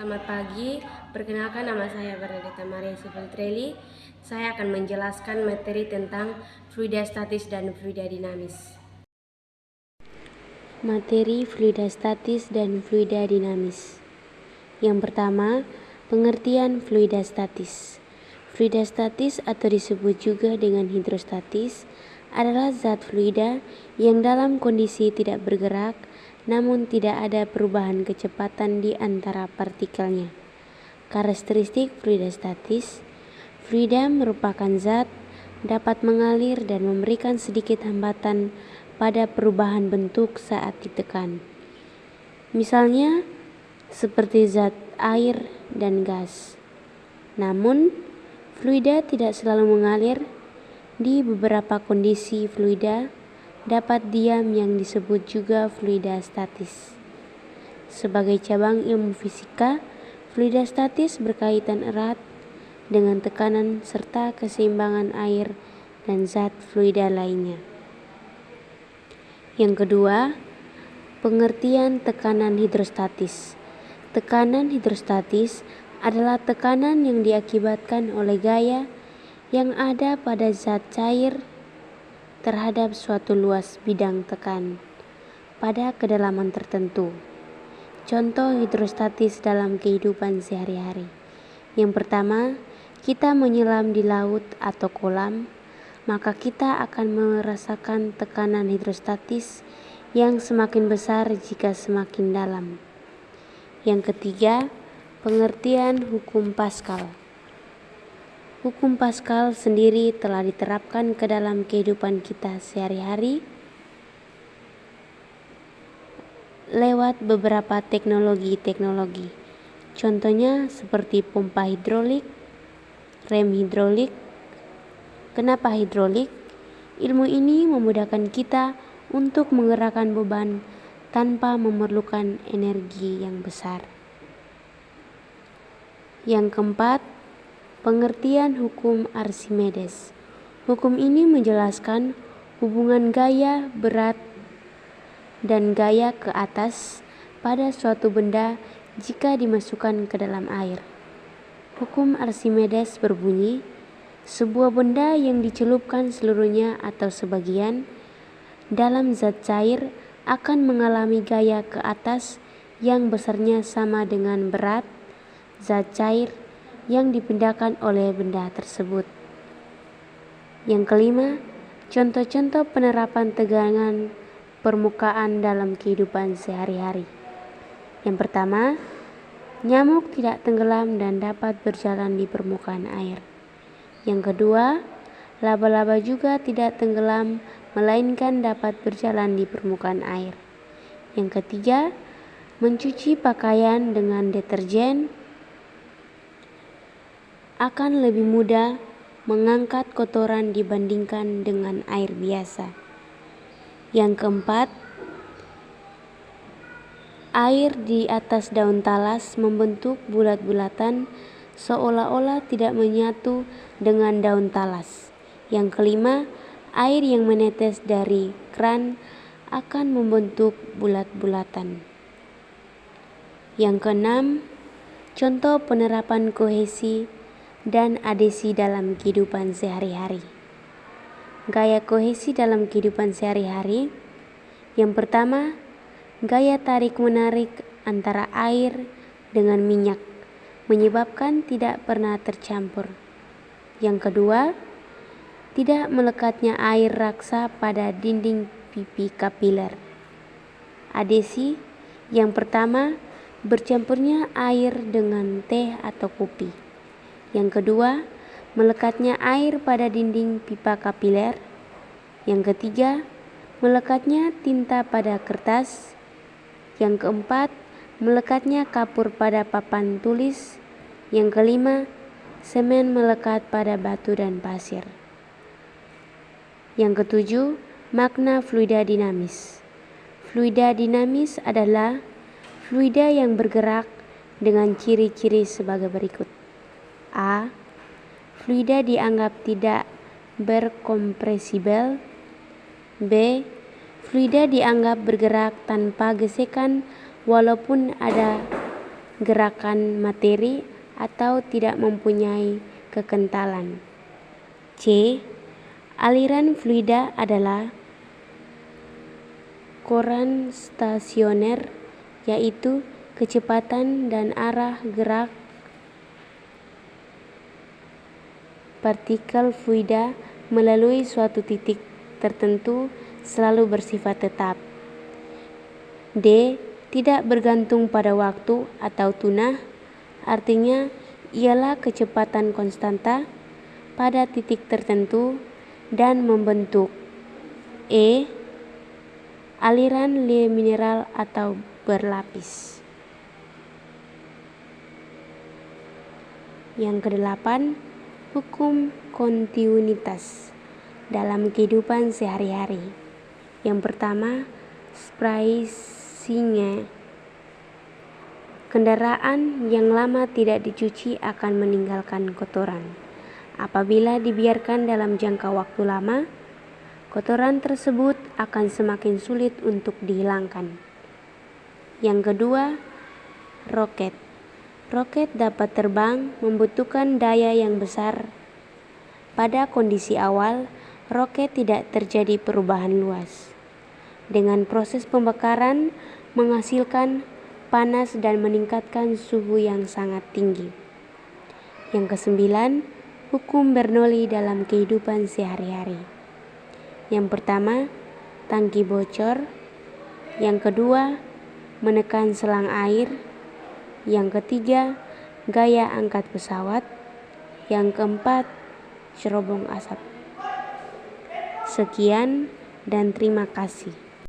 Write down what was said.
Selamat pagi, perkenalkan nama saya Bernadetta Maria Siveltrelli. Saya akan menjelaskan materi tentang fluida statis dan fluida dinamis. Materi fluida statis dan fluida dinamis. Yang pertama, pengertian fluida statis. Fluida statis atau disebut juga dengan hidrostatis adalah zat fluida yang dalam kondisi tidak bergerak namun tidak ada perubahan kecepatan di antara partikelnya. Karakteristik fluida statis: fluida merupakan zat dapat mengalir dan memberikan sedikit hambatan pada perubahan bentuk saat ditekan. Misalnya seperti zat air dan gas. Namun, fluida tidak selalu mengalir. Di beberapa kondisi fluida dapat diam yang disebut juga fluida statis. Sebagai cabang ilmu fisika, fluida statis berkaitan erat dengan tekanan serta keseimbangan air dan zat fluida lainnya. Yang kedua, pengertian tekanan hidrostatis. Tekanan hidrostatis adalah tekanan yang diakibatkan oleh gaya yang ada pada zat cair terhadap suatu luas bidang tekan pada kedalaman tertentu. Contoh hidrostatis dalam kehidupan sehari-hari. Yang pertama, kita menyelam di laut atau kolam, maka kita akan merasakan tekanan hidrostatis yang semakin besar jika semakin dalam. Yang ketiga, pengertian hukum Pascal. Hukum Pascal sendiri telah diterapkan ke dalam kehidupan kita sehari-hari lewat beberapa teknologi. Contohnya seperti pompa hidrolik, rem hidrolik. Kenapa hidrolik? Ilmu ini memudahkan kita untuk menggerakkan beban tanpa memerlukan energi yang besar. Yang keempat, pengertian hukum Archimedes. Hukum ini menjelaskan hubungan gaya berat dan gaya ke atas pada suatu benda jika dimasukkan ke dalam air. Hukum Archimedes berbunyi, sebuah benda yang dicelupkan seluruhnya atau sebagian dalam zat cair akan mengalami gaya ke atas yang besarnya sama dengan berat zat cair yang dipindahkan oleh benda tersebut. Yang kelima, contoh-contoh penerapan tegangan permukaan dalam kehidupan sehari-hari. Yang pertama, nyamuk tidak tenggelam dan dapat berjalan di permukaan air. Yang kedua, laba-laba juga tidak tenggelam melainkan dapat berjalan di permukaan air. Yang ketiga, mencuci pakaian dengan deterjen akan lebih mudah mengangkat kotoran dibandingkan dengan air biasa. Yang keempat, air di atas daun talas membentuk bulat-bulatan seolah-olah tidak menyatu dengan daun talas. Yang kelima, air yang menetes dari kran akan membentuk bulat-bulatan. Yang keenam, contoh penerapan kohesi dan adhesi dalam kehidupan sehari-hari. Gaya kohesi dalam kehidupan sehari-hari. Yang pertama, gaya tarik-menarik antara air dengan minyak menyebabkan tidak pernah tercampur. Yang kedua, tidak melekatnya air raksa pada dinding pipi kapiler. Adhesi. Yang pertama, bercampurnya air dengan teh atau kopi. Yang kedua, melekatnya air pada dinding pipa kapiler. Yang ketiga, melekatnya tinta pada kertas. Yang keempat, melekatnya kapur pada papan tulis. Yang kelima, semen melekat pada batu dan pasir. Yang ketujuh, makna fluida dinamis. Fluida dinamis adalah fluida yang bergerak dengan ciri-ciri sebagai berikut. A. Fluida dianggap tidak berkompresibel. B. Fluida dianggap bergerak tanpa gesekan walaupun ada gerakan materi atau tidak mempunyai kekentalan. C. Aliran fluida adalah koran stasioner, yaitu kecepatan dan arah gerak partikel fluida melalui suatu titik tertentu selalu bersifat tetap. D. Tidak bergantung pada waktu atau tunah, artinya ialah kecepatan konstanta pada titik tertentu dan membentuk. E. Aliran lamineral atau berlapis. Yang kedelapan, hukum kontinuitas dalam kehidupan sehari-hari. Yang pertama, Spraysinghe. Kendaraan yang lama tidak dicuci akan meninggalkan kotoran. Apabila dibiarkan dalam jangka waktu lama, kotoran tersebut akan semakin sulit untuk dihilangkan. Yang kedua, roket. Roket dapat terbang membutuhkan daya yang besar. Pada kondisi awal, roket tidak terjadi perubahan luas. Dengan proses pembakaran menghasilkan panas dan meningkatkan suhu yang sangat tinggi. Yang kesembilan, hukum Bernoulli dalam kehidupan sehari-hari. Yang pertama, tangki bocor. Yang kedua, menekan selang air. Yang ketiga, gaya angkat pesawat. Yang keempat, cerobong asap. Sekian dan terima kasih.